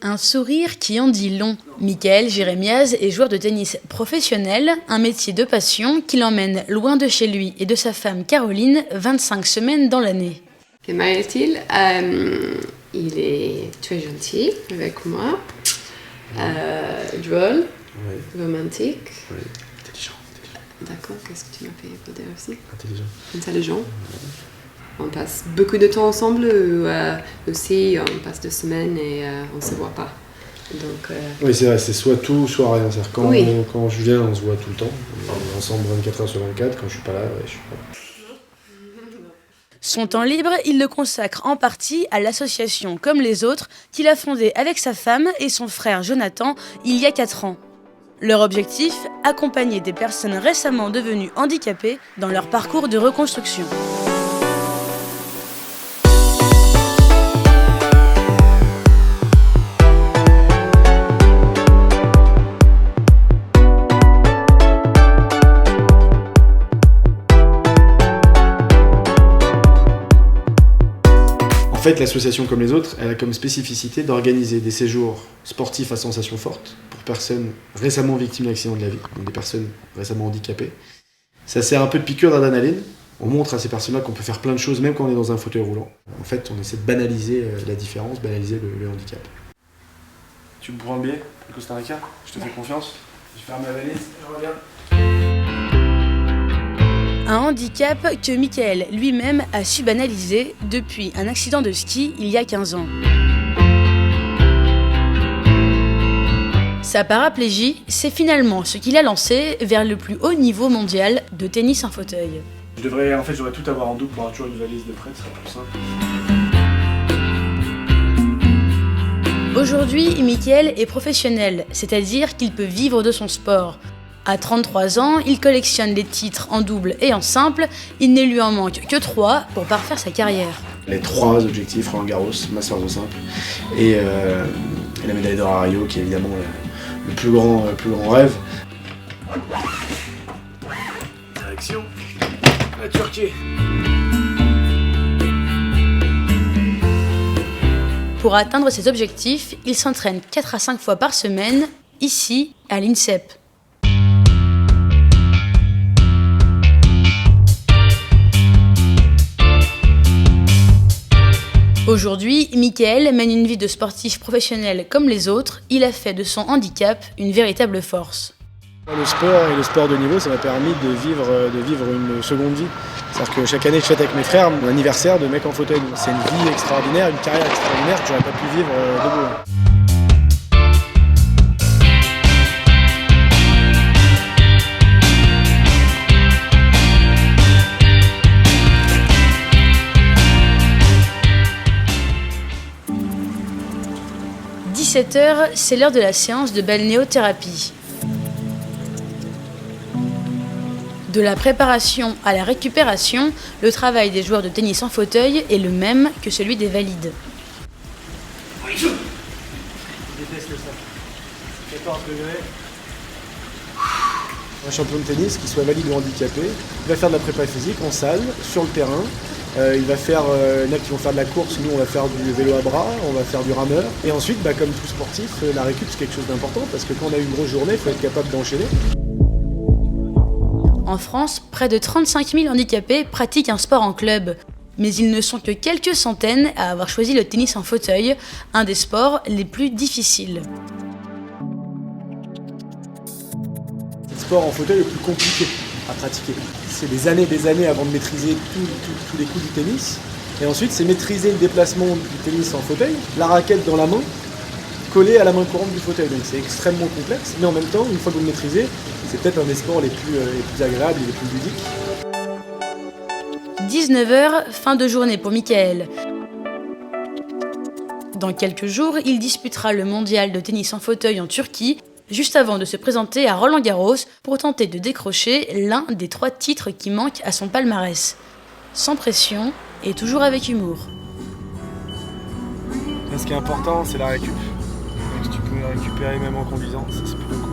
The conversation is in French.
Un sourire qui en dit long. Michael Jérémiaz est joueur de tennis professionnel, un métier de passion qui l'emmène loin de chez lui et de sa femme Caroline 25 semaines dans l'année. Comment est-il? Il est très gentil avec moi, drôle, romantique. Oui, intelligent. D'accord, qu'est-ce que tu m'as fait dire aussi? Intelligent. On passe beaucoup de temps ensemble aussi, on passe 2 semaines et on ne se voit pas. Donc, Oui, c'est vrai, c'est soit tout, soit rien. C'est-à-dire quand je viens, on se voit tout le temps. On est ensemble 24 heures sur 24. Quand je suis pas là, je suis pas là. Son temps libre, il le consacre en partie à l'association Comme les autres qu'il a fondée avec sa femme et son frère Jonathan il y a 4 ans. Leur objectif, accompagner des personnes récemment devenues handicapées dans leur parcours de reconstruction. En fait, l'association Comme les autres, elle a comme spécificité d'organiser des séjours sportifs à sensations fortes pour personnes récemment victimes d'accidents de la vie, donc des personnes récemment handicapées. Ça sert un peu de piqûre d'adrénaline. On montre à ces personnes-là qu'on peut faire plein de choses, même quand on est dans un fauteuil roulant. En fait, on essaie de banaliser la différence, banaliser le handicap. Tu me prends le billet pour le Costa Rica? Je te fais confiance. Je ferme ma valise et je reviens. Un handicap que Michael lui-même a su banaliser depuis un accident de ski il y a 15 ans. Sa paraplégie, c'est finalement ce qui l'a lancé vers le plus haut niveau mondial de tennis en fauteuil. J'aurais tout avoir en double pour avoir toujours une valise de près, ce serait plus simple. Aujourd'hui, Michael est professionnel, c'est-à-dire qu'il peut vivre de son sport. À 33 ans, il collectionne les titres en double et en simple. Il ne lui en manque que 3 pour parfaire sa carrière. Les 3 objectifs, Roland Garros, Masters de simple et la médaille d'or à Rio, qui est évidemment le plus grand rêve. Direction la Turquie. Pour atteindre ses objectifs, il s'entraîne 4 à 5 fois par semaine, ici, à l'INSEP. Aujourd'hui, Michael mène une vie de sportif professionnel comme les autres. Il a fait de son handicap une véritable force. Le sport et le sport de niveau, ça m'a permis de vivre une seconde vie. C'est-à-dire que chaque année, je fête avec mes frères mon anniversaire de mec en fauteuil. C'est une vie extraordinaire, une carrière extraordinaire que j'aurais pas pu vivre debout. 17h, c'est l'heure de la séance de balnéothérapie. De la préparation à la récupération, le travail des joueurs de tennis en fauteuil est le même que celui des valides. Je déteste le sac. 14 degrés. Un champion de tennis, qu'il soit valide ou handicapé, il va faire de la prépa physique en salle, sur le terrain. Il va faire, il y en a qui vont faire de la course, nous on va faire du vélo à bras, on va faire du rameur. Et ensuite, comme tout sportif, la récup c'est quelque chose d'important parce que quand on a une grosse journée, il faut être capable d'enchaîner. En France, près de 35 000 handicapés pratiquent un sport en club. Mais ils ne sont que quelques centaines à avoir choisi le tennis en fauteuil, un des sports les plus difficiles. C'est le sport en fauteuil le plus compliqué à pratiquer. C'est des années avant de maîtriser tous les coups du tennis. Et ensuite, c'est maîtriser le déplacement du tennis en fauteuil, la raquette dans la main, collée à la main courante du fauteuil. Donc c'est extrêmement complexe, mais en même temps, une fois que vous le maîtrisez, c'est peut-être un des sports les plus agréables et les plus ludiques. 19h, fin de journée pour Michael. Dans quelques jours, il disputera le mondial de tennis en fauteuil en Turquie, juste avant de se présenter à Roland Garros pour tenter de décrocher l'un des 3 titres qui manquent à son palmarès. Sans pression et toujours avec humour. Là, ce qui est important, c'est la récup. Donc, si tu peux récupérer même en conduisant, ça c'est plutôt cool.